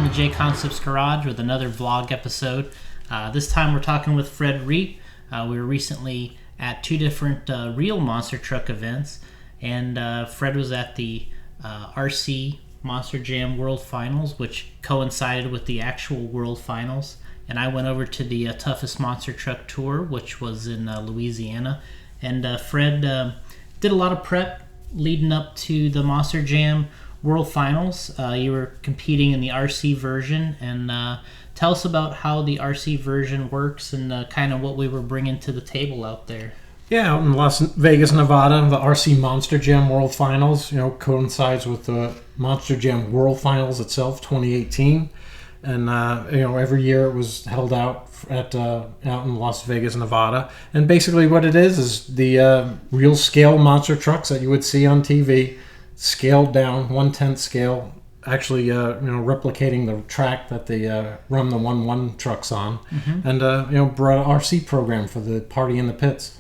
the JConcepts garage with another vlog episode. This time we're talking with Fred Reet. We were recently at two different real monster truck events, and Fred was at the RC Monster Jam World Finals, which coincided with the actual World Finals, and I went over to the Toughest Monster Truck Tour, which was in Louisiana, and Fred did a lot of prep leading up to the Monster Jam World Finals. You were competing in the RC version, and tell us about how the RC version works and kind of what we were bringing to the table out there. Yeah, out in Las Vegas, Nevada, the RC Monster Jam World Finals, coincides with the Monster Jam World Finals itself, 2018. And, every year it was held out in Las Vegas, Nevada. And basically what it is the real scale monster trucks that you would see on TV, scaled down, 1/10 scale, actually, replicating the track that they run the 1/1 trucks on. Mm-hmm. And, brought an RC program for the party in the pits.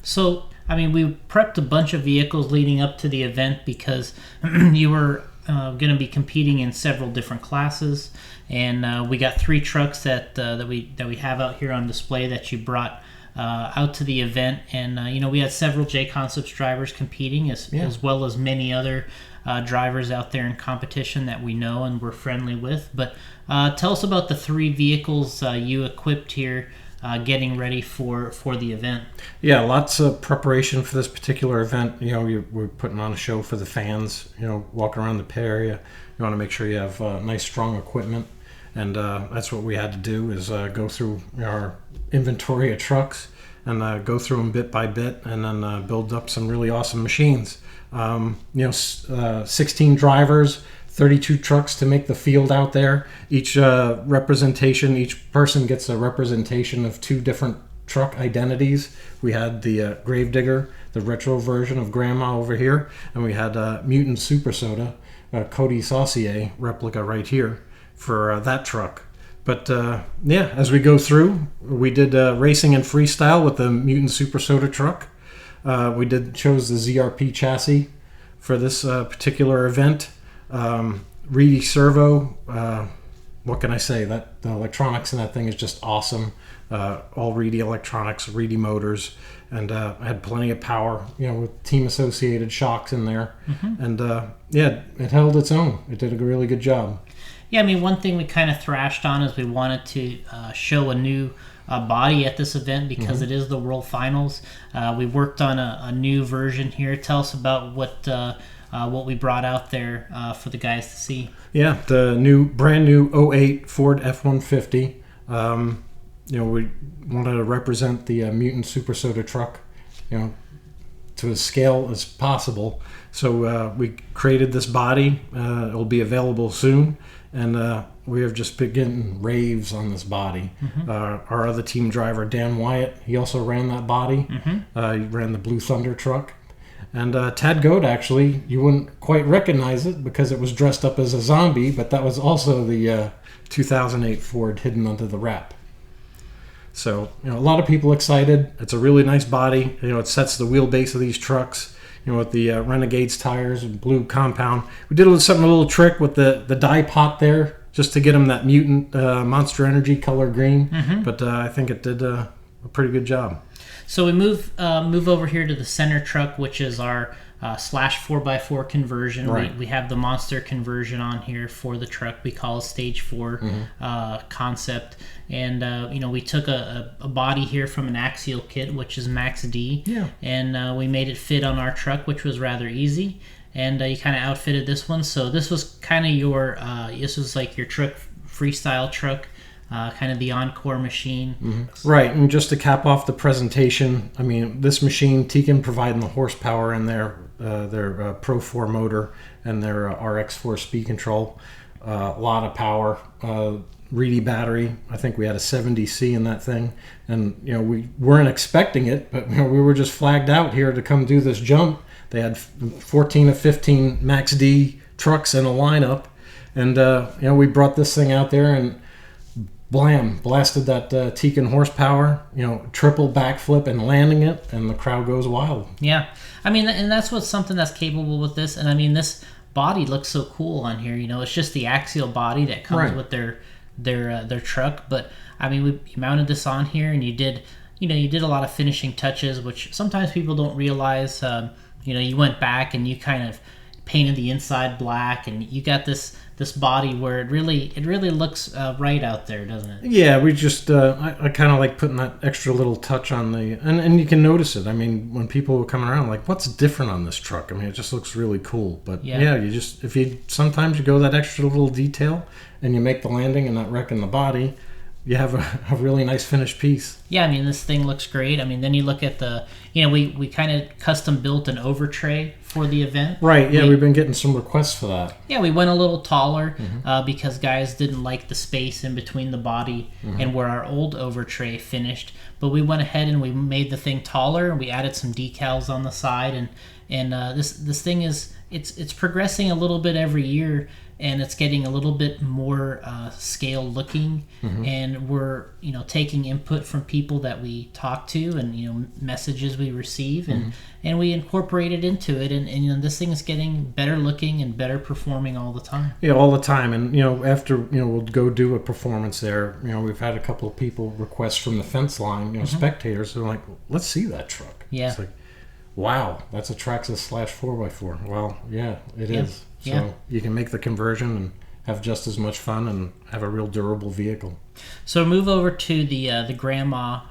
So, we prepped a bunch of vehicles leading up to the event because you were going to be competing in several different classes, and we got three trucks that we have out here on display that you brought out to the event, and we had several JConcepts drivers competing as well as many other drivers out there in competition that we know and we're friendly with. But tell us about the three vehicles you equipped here getting ready for the event. Yeah, lots of preparation for this particular event. We're putting on a show for the fans, walking around the pit area. You want to make sure you have nice, strong equipment. And that's what we had to do is go through our inventory of trucks and go through them bit by bit and then build up some really awesome machines. 16 drivers, 32 trucks to make the field out there. Each person gets a representation of two different truck identities. We had the Gravedigger, the retro version of Grandma over here, and we had Mutant Super Soda, Cody Saucier replica right here for that truck. But as we go through, we did racing and freestyle with the Mutant Super Soda truck. We chose the ZRP chassis for this particular event. Reedy servo, what can I say? That the electronics in that thing is just awesome. All Reedy electronics, Reedy motors, and had plenty of power, with team associated shocks in there. Mm-hmm. And it held its own. It did a really good job. Yeah, one thing we kind of thrashed on is we wanted to show a new body at this event because mm-hmm. it is the World Finals. We worked on a new version here. Tell us about what we brought out there for the guys to see. Yeah, the brand new 08 Ford F-150. We wanted to represent the Mutant Super Soda truck, to as scale as possible. So we created this body. It'll be available soon, and we have just been getting raves on this body. Mm-hmm. Our other team driver, Dan Wyatt, he also ran that body. Mm-hmm. He ran the Blue Thunder truck. And Tad Goat, actually, you wouldn't quite recognize it because it was dressed up as a zombie, but that was also the 2008 Ford hidden under the wrap. So, a lot of people excited. It's a really nice body. It sets the wheelbase of these trucks, with the Renegades tires and blue compound. We did a little trick with the dye pot there just to get them that Mutant Monster Energy color green. Mm-hmm. But I think it did a pretty good job. So we move over here to the center truck, which is our slash 4x4 conversion. Right. We have the monster conversion on here for the truck. We call it stage 4 mm-hmm. Concept. And, we took a body here from an axial kit, which is Max D. Yeah. And we made it fit on our truck, which was rather easy. And you kind of outfitted this one. So this was kind of this was like your truck, freestyle truck. Kind of the encore machine. Mm-hmm. Right, and just to cap off the presentation, this machine, Tekin providing the horsepower in their Pro 4 motor and their RX4 speed control. A lot of power. Reedy battery. I think we had a 70C in that thing. And, we weren't expecting it, but, we were just flagged out here to come do this jump. They had 14 of 15 Max D trucks in a lineup. And, we brought this thing out there and blam, blasted that Tekin horsepower, triple backflip and landing it, and the crowd goes wild. Yeah. And that's something that's capable with this. And this body looks so cool on here. It's just the axial body that comes with their truck. But I mean, you mounted this on here, and you did a lot of finishing touches, which sometimes people don't realize. You went back and you kind of painted the inside black, and you got this body where it really looks right out there, doesn't it? Yeah, we just I kind of like putting that extra little touch on the and you can notice it. I mean, when people were coming around, like, what's different on this truck? I mean, it just looks really cool. But sometimes you go that extra little detail and you make the landing and not wrecking the body, you have a really nice finished piece. Yeah, I mean, this thing looks great. I mean, then you look at we kind of custom built an over tray for the event. Right, yeah, we've been getting some requests for that. Yeah, we went a little taller because guys didn't like the space in between the body and where our old over tray finished. But we went ahead and we made the thing taller, and we added some decals on the side. And this thing it's progressing a little bit every year, and it's getting a little bit more scale looking, and we're taking input from people that we talk to, and messages we receive, and we incorporate it into it, and this thing is getting better looking and better performing all the time. Yeah, all the time. And after we'll go do a performance there. We've had a couple of people request from the fence line, spectators, who are like, let's see that truck. Yeah. It's like, wow, that's a Traxxas / 4x4. Well, yeah, it is. So you can make the conversion and have just as much fun and have a real durable vehicle. So move over to the grandma,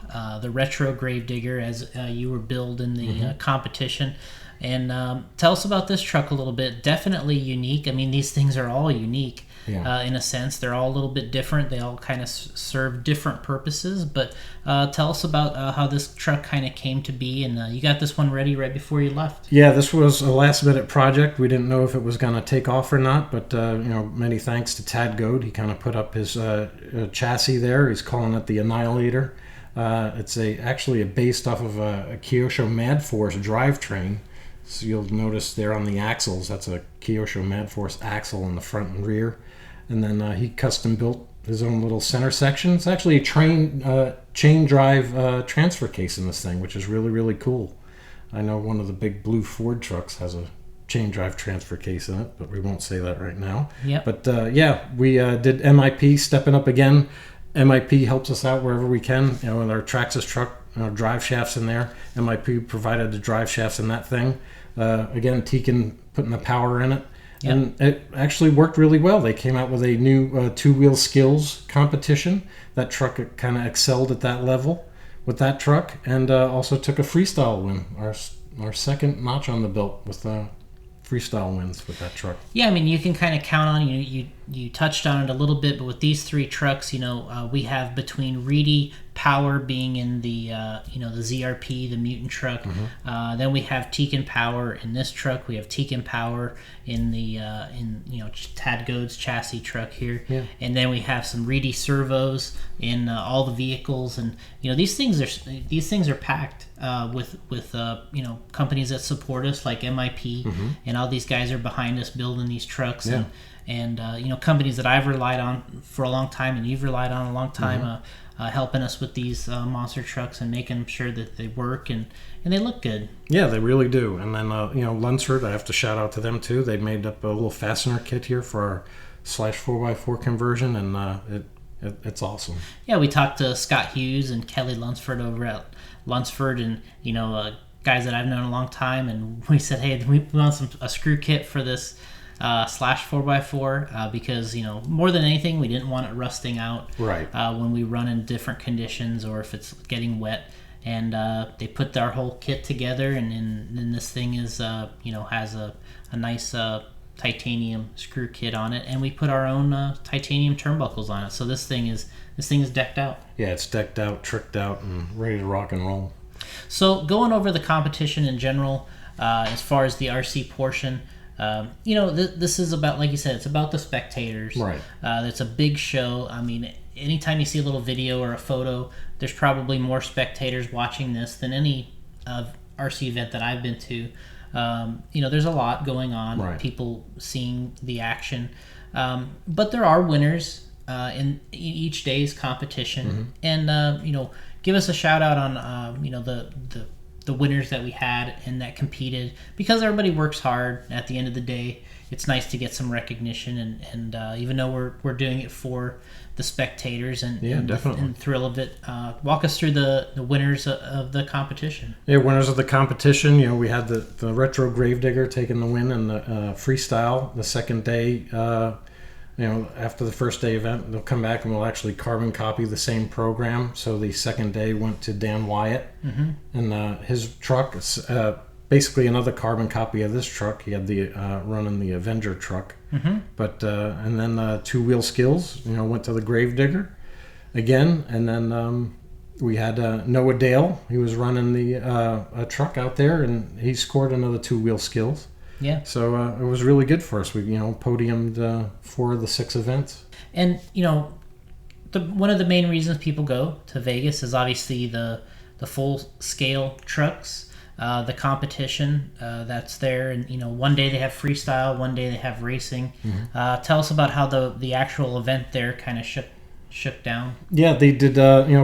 the retro Gravedigger, as you were billed in the competition. And tell us about this truck a little bit. Definitely unique. I mean, these things are all unique in a sense. They're all a little bit different. They all kind of serve different purposes. But tell us about how this truck kind of came to be. And you got this one ready right before you left. Yeah, this was a last-minute project. We didn't know if it was going to take off or not. But, many thanks to Tad Goad. He kind of put up his chassis there. He's calling it the Annihilator. It's actually based off of a Kyosho Mad Force drivetrain. So you'll notice there on the axles, that's a Kyosho Mad Force axle in the front and rear. And then he custom built his own little center section. It's actually a chain drive transfer case in this thing, which is really, really cool. I know one of the big blue Ford trucks has a chain drive transfer case in it, but we won't say that right now. Yep. But we did MIP, stepping up again. MIP helps us out wherever we can. With our Traxxas truck, drive shafts in there. MIP provided the drive shafts in that thing. Again, Tekin putting the power in it. Yep. And it actually worked really well. They came out with a new two-wheel skills competition. That truck kind of excelled at that level with that truck, and also took a freestyle win, our second notch on the belt with freestyle wins with that truck. Yeah, I mean, you can kind of count on, you touched on it a little bit, but with these three trucks, we have between Reedy Power being in the the ZRP, the Mutant truck. Then we have Tekin Power in this truck. We have Tekin Power in the Tad Goad's chassis truck here. Yeah. And then we have some Reedy servos in all the vehicles, and these things are packed with companies that support us like MIP, and all these guys are behind us building these trucks. Yeah. And companies that I've relied on for a long time, and you've relied on a long time, helping us with these monster trucks and making sure that they work and they look good. Yeah, they really do. And then Lunsford, I have to shout out to them too. They made up a little fastener kit here for our /4x4 conversion, and it's awesome. Yeah, we talked to Scott Hughes and Kelly Lunsford over at Lunsford, and guys that I've known a long time, and we said, hey, we want a screw kit for this /4x4 because more than anything, we didn't want it rusting out when we run in different conditions or if it's getting wet. And they put our whole kit together, and then this thing is has a nice titanium screw kit on it, and we put our own titanium turnbuckles on it. So this thing is decked out. Yeah, it's decked out, tricked out, and ready to rock and roll. So going over the competition in general, as far as the RC portion. This is about, like you said, it's about the spectators. Right. It's a big show. I mean, anytime you see a little video or a photo, there's probably more spectators watching this than any RC event that I've been to. There's a lot going on. Right. People seeing the action. But there are winners in each day's competition. And, give us a shout out on, the the winners that we had and that competed, because everybody works hard. At the end of the day, it's nice to get some recognition, and even though we're doing it for the spectators and definitely. and thrill of it. Walk us through the winners of the competition. Yeah, winners of the competition. We had the retro gravedigger taking the win in the freestyle. The second day, after the first day event, they'll come back and we'll actually carbon copy the same program. So the second day went to Dan Wyatt, and his truck is basically another carbon copy of this truck. He had the running the Avenger truck, but and then two wheel skills. Went to the gravedigger again, and then we had Noah Dale. He was running the a truck out there, and he scored another two wheel skills. Yeah. So it was really good for us. We podiumed 4 of the 6 events. And one of the main reasons people go to Vegas is obviously the full scale trucks, the competition that's there, and one day they have freestyle, one day they have racing. Tell us about how the actual event there kind of shook down. Yeah, they did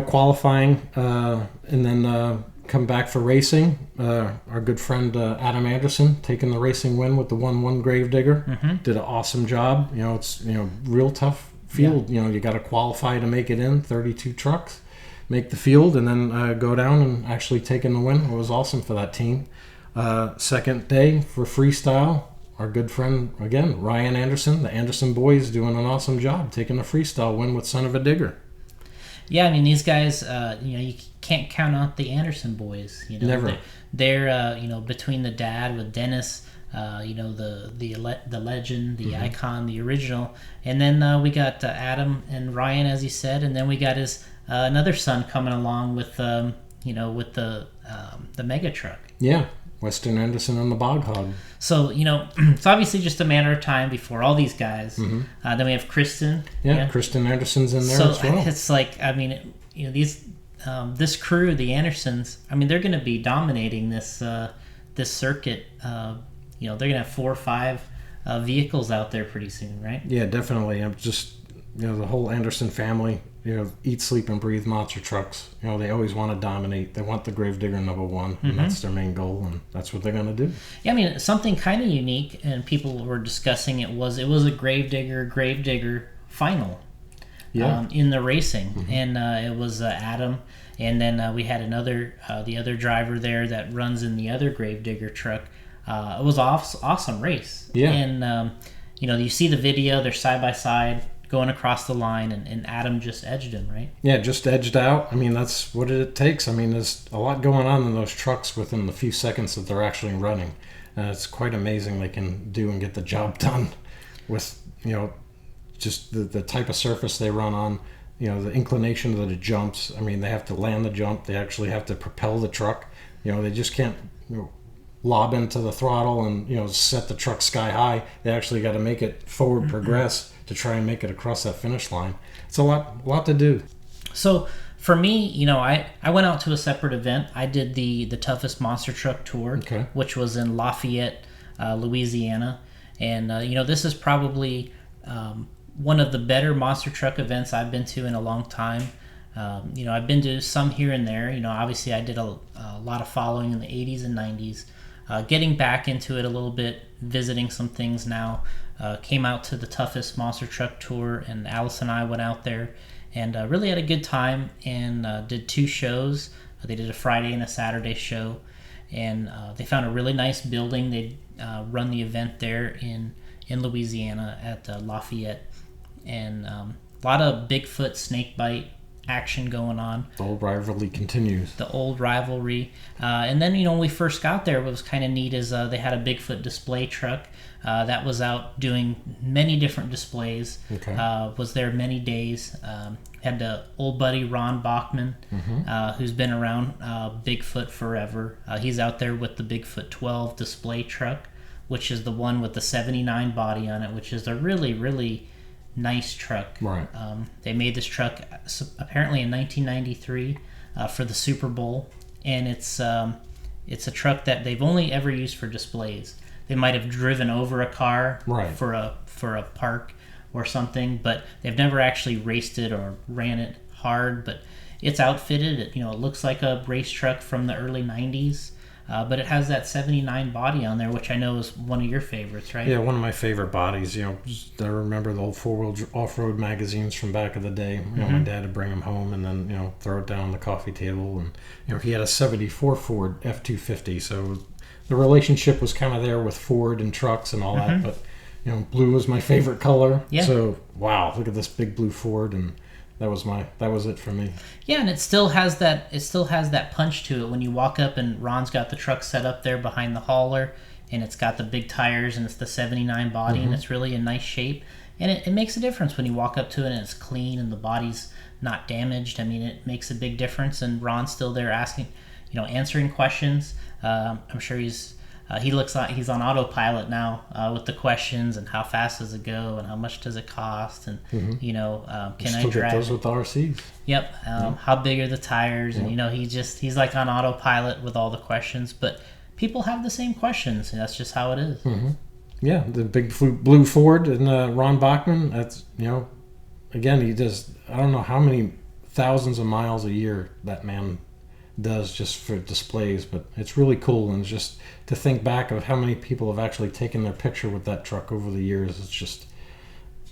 qualifying, and then come back for racing. Our good friend Adam Anderson taking the racing win with the 1-1 gravedigger. Did an awesome job. It's real tough field. You got to qualify to make it in. 32 trucks make the field, and then go down and actually taking the win. It was awesome for that team. Second day for freestyle, our good friend again Ryan Anderson, the Anderson boys, doing an awesome job taking the freestyle win with Son of a Digger. Yeah, I mean, these guys, you can't count out the Anderson boys. Never. They're between the dad with Dennis, the legend, the icon, the original, and then we got Adam and Ryan, as he said, and then we got his another son coming along with the mega truck. Yeah, Weston Anderson and the Bog Hog. So it's obviously just a matter of time before all these guys. Then we have Kristen. Yeah, Kristen Anderson's in there as well. So it's like, I mean, these this crew, the Andersons. I mean, they're going to be dominating this circuit. They're going to have 4 or 5 vehicles out there pretty soon, right? Yeah, definitely. I'm just the whole Anderson family. Eat, sleep, and breathe monster trucks. They always want to dominate. They want the gravedigger number 1, and that's their main goal, and that's what they're going to do. Yeah, I mean, something kind of unique, and people were discussing it was a gravedigger final. Yeah. In the racing, and it was Adam, and then we had the other driver there that runs in the other gravedigger truck. It was awesome race. Yeah. And you see the video; they're side by side going across the line, and Adam just edged him, right? Yeah, just edged out. I mean, that's what it takes. I mean, there's a lot going on in those trucks within the few seconds that they're actually running. It's quite amazing they can do and get the job done with, just the type of surface they run on, the inclination of the jumps. I mean, they have to land the jump. They actually have to propel the truck. They just can't lob into the throttle and, set the truck sky high. They actually got to make it forward progress to try and make it across that finish line. It's a lot to do. So for me, I went out to a separate event. I did the toughest monster truck tour, which was in Lafayette, Louisiana. And, this is probably one of the better monster truck events I've been to in a long time. I've been to some here and there. Obviously I did a lot of following in the 80s and 90s. Getting back into it a little bit, visiting some things now. Came out to the toughest monster truck tour, and Alice and I went out there and really had a good time, and did 2 shows. They did a Friday and a Saturday show, and they found a really nice building. They run the event there in Louisiana at Lafayette, and a lot of Bigfoot Snakebite action going on. The old rivalry continues. And then when we first got there, what was kind of neat is they had a Bigfoot display truck that was out doing many different displays. Was there many days. Had the old buddy Ron Bachman, who's been around Bigfoot forever. He's out there with the Bigfoot 12 display truck, which is the one with the 79 body on it, which is a really, really nice truck. Right. They made this truck apparently in 1993 for the Super Bowl, and it's a truck that they've only ever used for displays. They might have driven over a car for a park or something, but they've never actually raced it or ran it hard. But it's outfitted. It looks like a race truck from the early '90s. But it has that 79 body on there, which I know is one of your favorites, right? Yeah, one of my favorite bodies. I remember the old four-wheel off-road magazines from back of the day. My dad would bring them home and then, throw it down on the coffee table. And, he had a 74 Ford F-250. So the relationship was kind of there with Ford and trucks and all that. But, blue was my favorite color. Yeah. So, wow, look at this big blue Ford. And that was it for me. Yeah, and it still has that punch to it when you walk up and Ron's got the truck set up there behind the hauler, and it's got the big tires and it's the 79 body and it's really in nice shape, and it makes a difference when you walk up to it and it's clean and the body's not damaged. I mean, it makes a big difference, and Ron's still there asking, answering questions. I'm sure he looks like he's on autopilot now with the questions and how fast does it go and how much does it cost and can I drive get those with RCs. Yep. How big are the tires? And he's like on autopilot with all the questions. But people have the same questions, and that's just how it is. Yeah, the big blue Ford and Ron Bachman. That's again, he does. I don't know how many thousands of miles a year that man does just for displays, but it's really cool. And just to think back of how many people have actually taken their picture with that truck over the years, it's just,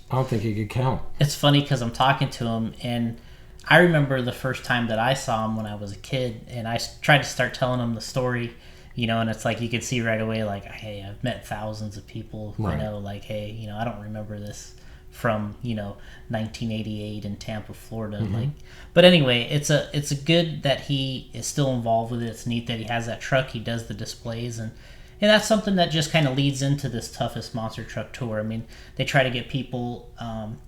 I don't think you could count. It's funny because I'm talking to him, and I remember the first time that I saw him when I was a kid, and I tried to start telling him the story, and it's like you could see right away, like, hey, I've met thousands of people, right. Like, hey, I don't remember this from 1988 in Tampa, Florida. But anyway, it's a good that he is still involved with it. It's neat that he has that truck. He does the displays, and that's something that just kind of leads into this Toughest Monster Truck Tour. I mean, they try to get people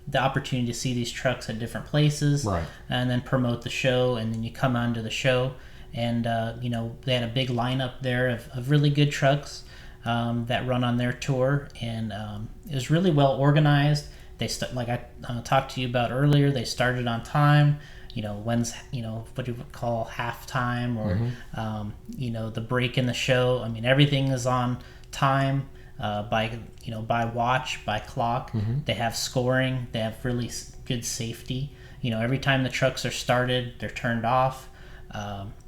the opportunity to see these trucks at different places, right, and then promote the show. And then you come onto the show, and they had a big lineup there of really good trucks that run on their tour, and it was really well organized. They like I talked to you about earlier. They started on time. When's what do you call halftime or the break in the show. I mean, everything is on time by watch, by clock. They have scoring. They have really good safety. Every time the trucks are started, they're turned off,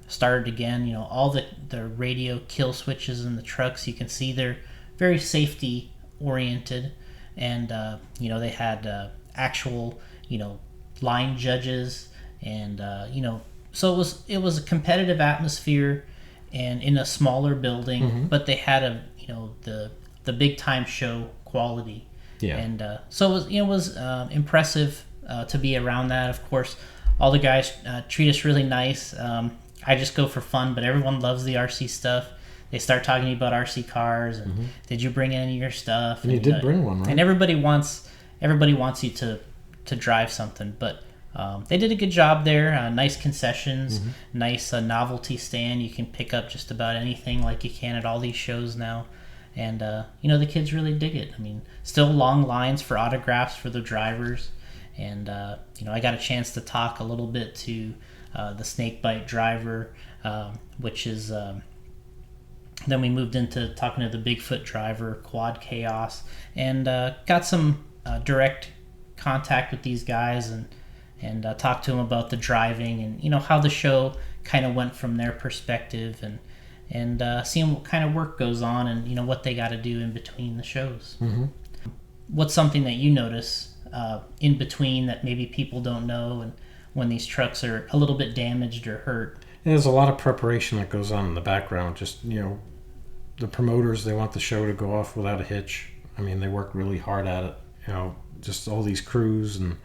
started again. All the radio kill switches in the trucks. You can see they're very safety oriented. And they had actual line judges, and so it was a competitive atmosphere, and in a smaller building, but they had the big time show quality. Yeah. And so it was impressive to be around that. Of course, all the guys treat us really nice. I just go for fun, but everyone loves the RC stuff. They start talking to you about RC cars, and did you bring any of your stuff? And you did bring one, right? And everybody wants you to drive something, but they did a good job there. Nice concessions, nice novelty stand. You can pick up just about anything like you can at all these shows now, and the kids really dig it. I mean, still long lines for autographs for the drivers, and I got a chance to talk a little bit to the Snakebite driver, which is. Then we moved into talking to the Bigfoot driver, Quad Chaos, and got some direct contact with these guys and talked to them about the driving and how the show kind of went from their perspective and seeing what kind of work goes on and what they got to do in between the shows. What's something that you notice in between that maybe people don't know, and when these trucks are a little bit damaged or hurt? There's a lot of preparation that goes on in the background. Just, the promoters, they want the show to go off without a hitch. I mean, they work really hard at it. Just all these crews, and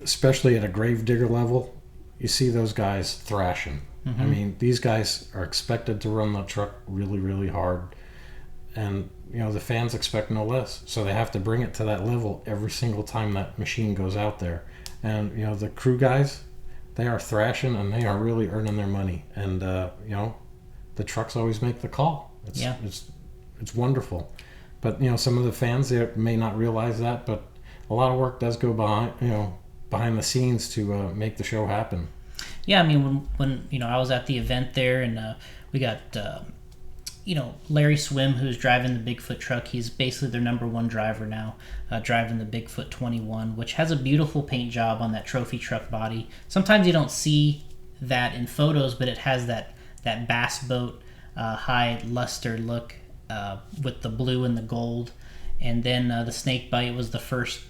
especially at a gravedigger level, you see those guys thrashing. I mean, these guys are expected to run the truck really, really hard. And, the fans expect no less. So they have to bring it to that level every single time that machine goes out there. And, the crew guys, they are thrashing, and they are really earning their money. And the trucks always make the call. It's wonderful. But some of the fans, they may not realize that, but a lot of work does go behind the scenes to make the show happen. Yeah, I mean, when I was at the event there, and we got Larry Swim, who's driving the Bigfoot truck, he's basically their number one driver now, driving the Bigfoot 21, which has a beautiful paint job on that trophy truck body. Sometimes you don't see that in photos, but it has that bass boat high luster look with the blue and the gold. And then the Snakebite was the first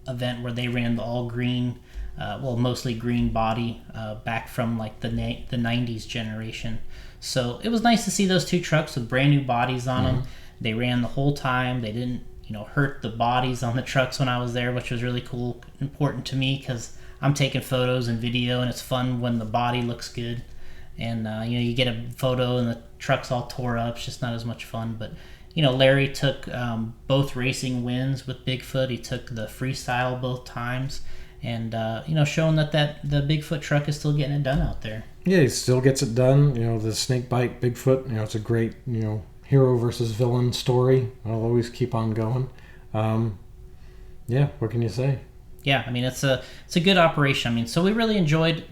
event where they ran the all green, mostly green body back from like the 90s generation. So it was nice to see those two trucks with brand new bodies on them. They ran the whole time. They didn't hurt the bodies on the trucks when I was there, which was really cool, important to me because I'm taking photos and video, and it's fun when the body looks good. And you get a photo and the truck's all tore up. It's just not as much fun. But Larry took both racing wins with Bigfoot. He took the freestyle both times, and showing that the Bigfoot truck is still getting it done out there. Yeah, he still gets it done. The Snakebite Bigfoot. It's a great hero versus villain story. I'll always keep on going. What can you say? Yeah, I mean it's a good operation. I mean, so we really enjoyed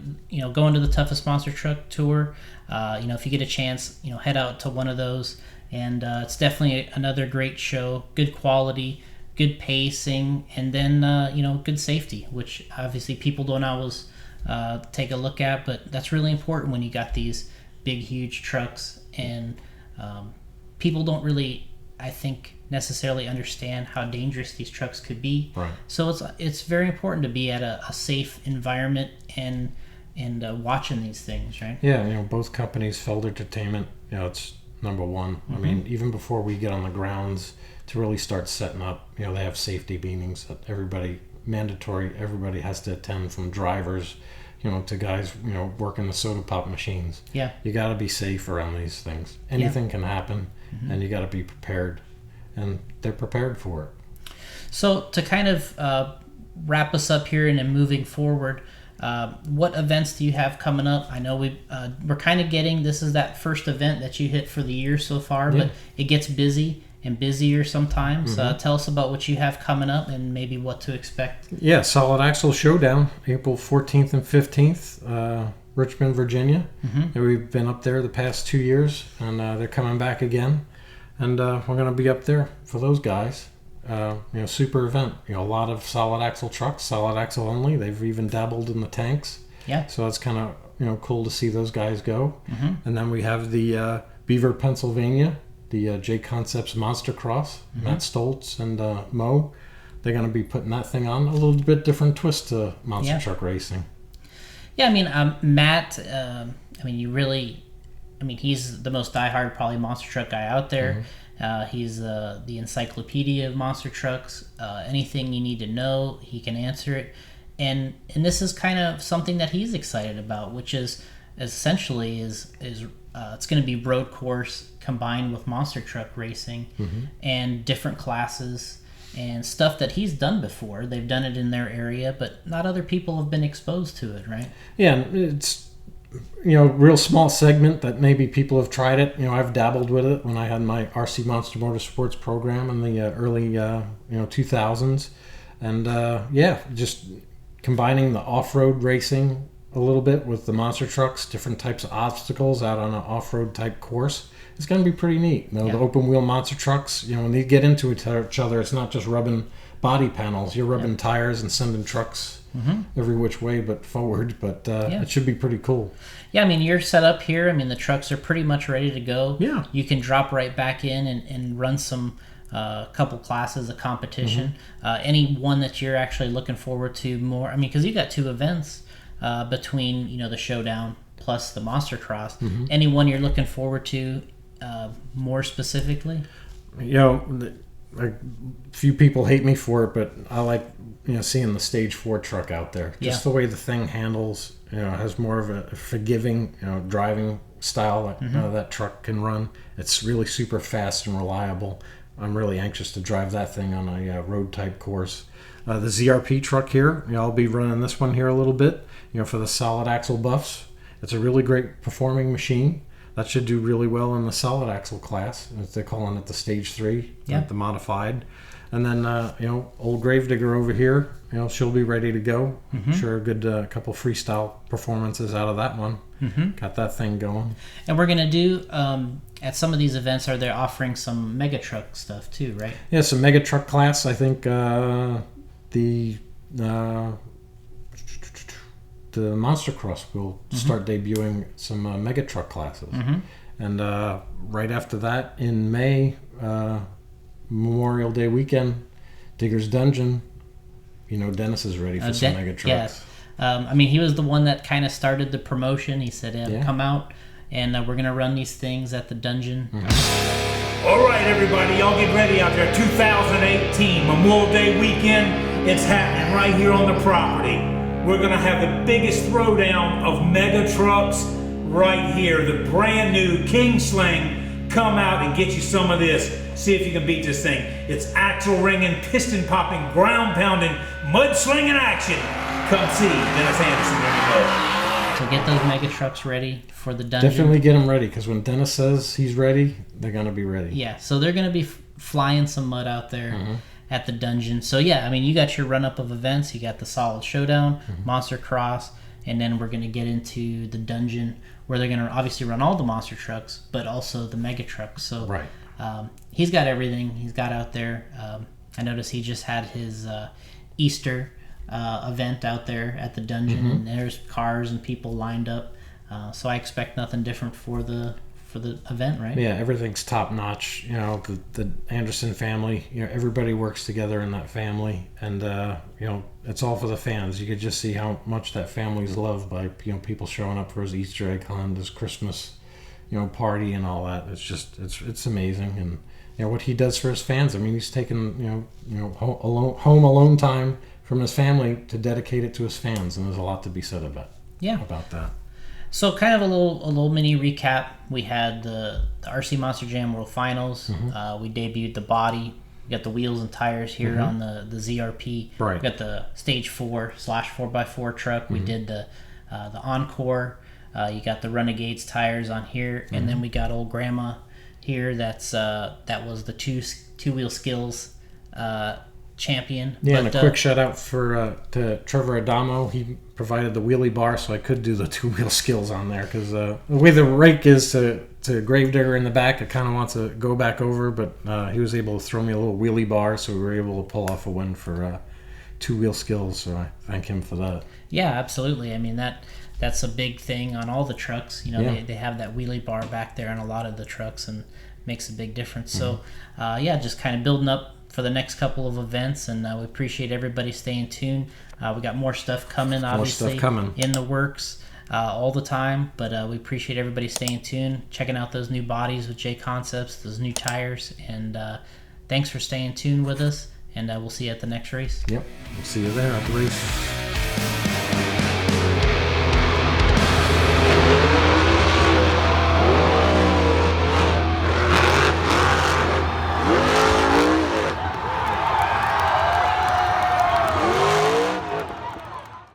going to the Toughest Monster Truck Tour. If you get a chance, head out to one of those, and it's definitely another great show. Good quality, good pacing, and then good safety, which obviously people don't always take a look at, but that's really important when you got these big, huge trucks, and people don't really, I think, necessarily understand how dangerous these trucks could be. Right. So it's very important to be at a safe environment and watching these things, right? Yeah, both companies, Feld Entertainment, it's number one. I mean, even before we get on the grounds to really start setting up, they have safety meetings that everybody has to attend, from drivers, to guys, working the soda pop machines. Yeah. You got to be safe around these things. Anything can happen, and you got to be prepared, and they're prepared for it. So to kind of wrap us up here and then moving forward, what events do you have coming up? I know we're kind of this is that first event that you hit for the year so far, but it gets busy and busier sometimes. Tell us about what you have coming up and maybe what to expect. Yeah, Solid Axle Showdown, April 14th and 15th, Richmond, Virginia. We've been up there the past 2 years, and they're coming back again. And we're going to be up there for those guys. Super event. A lot of solid axle trucks, solid axle only. They've even dabbled in the tanks. Yeah. So it's kind of cool to see those guys go. And then we have the Beaver, Pennsylvania, the JConcepts Monster Cross. Matt Stoltz and Mo. They're going to be putting that thing on. A little bit different twist to monster truck racing. Yeah, I mean, Matt. He's the most diehard probably monster truck guy out there. He's the encyclopedia of monster trucks. Anything you need to know, he can answer it. And this is kind of something that he's excited about, which is essentially is it's going to be road course combined with monster truck racing and different classes and stuff that he's done before. They've done it in their area, but not other people have been exposed to it, right? Yeah, it's real small segment that maybe people have tried it. I've dabbled with it when I had my RC Monster Motorsports program in the early 2000s, and just combining the off-road racing a little bit with the monster trucks, different types of obstacles out on an off-road type course. It's going to be pretty neat. The open wheel monster trucks, when they get into each other, it's not just rubbing body panels. You're rubbing tires and sending trucks every which way but forward, but it should be pretty cool. Yeah, I mean, you're set up here. I mean, the trucks are pretty much ready to go. Yeah. You can drop right back in and run some couple classes of competition. Any one that you're actually looking forward to more? I mean, because you got two events between, the Showdown plus the Monster Cross. Any one you're looking forward to more specifically? A few people hate me for it, but I like seeing the Stage 4 truck out there. Just the way the thing handles, has more of a forgiving driving style that that truck can run. It's really super fast and reliable. I'm really anxious to drive that thing on a road type course. The ZRP truck here, I'll be running this one here a little bit, for the solid axle buffs. It's a really great performing machine. that should do really well in the solid axle class. They're calling it the Stage 3, the modified. And then, old Gravedigger over here, she'll be ready to go. Sure, a good couple freestyle performances out of that one. Got that thing going. And we're going to do, at some of these events, are they offering some mega truck stuff too, right? Yeah, some mega truck class. I think the Monster Cross will start debuting some mega truck classes. And right after that, in May, Memorial Day weekend, Digger's Dungeon, Dennis is ready for some mega trucks. Yeah. He was the one that kind of started the promotion. He said, come out, and we're going to run these things at the dungeon. All right, everybody, y'all get ready out there. 2018, Memorial Day weekend. It's happening right here on the property. We're going to have the biggest throwdown of mega trucks right here. The brand new King Sling. Come out and get you some of this. See if you can beat this thing. It's axle ringing, piston popping, ground pounding, mud slinging action. Come see Dennis Anderson. So get those mega trucks ready for the dungeon. Definitely get them ready, because when Dennis says he's ready, they're going to be ready. Yeah, so they're going to be flying some mud out there at the dungeon. So yeah, you got your run-up of events. You got the Solid Showdown, Monster Cross, and then we're going to get into the dungeon where they're going to obviously run all the monster trucks, but also the mega trucks. So he's got everything. He's got out there. I noticed he just had his Easter event out there at the dungeon, and there's cars and people lined up. So I expect nothing different for the event, right? Yeah, everything's top notch. The Anderson family. Everybody works together in that family, and it's all for the fans. You could just see how much that family's loved by people showing up for his Easter egg hunt, his Christmas, party, and all that. It's just it's amazing, and what he does for his fans. He's taken home alone time from his family to dedicate it to his fans, and there's a lot to be said about that. So kind of a little mini recap. We had the RC Monster Jam World Finals. We debuted the body. We got the wheels and tires here on the ZRP. Right. We got the Stage 4/4x4 truck. We did the Encore. You got the Renegades tires on here, and then we got old Grandma here. That was the two wheel skills champion. Yeah, and a quick shout out to Trevor Adamo. He provided the wheelie bar, so I could do the two wheel skills on there, because the way the rake is to Gravedigger in the back, it kind of wants to go back over, but he was able to throw me a little wheelie bar, so we were able to pull off a win for two wheel skills. So I thank him for that. Yeah, absolutely. That's a big thing on all the trucks. They have that wheelie bar back there on a lot of the trucks, and makes a big difference. So just kind of building up for the next couple of events, and we appreciate everybody staying tuned. We got more stuff coming, obviously, in the works all the time, but we appreciate everybody staying tuned, checking out those new bodies with JConcepts, those new tires, and thanks for staying tuned with us, and we'll see you at the next race. Yep, we'll see you there at the race.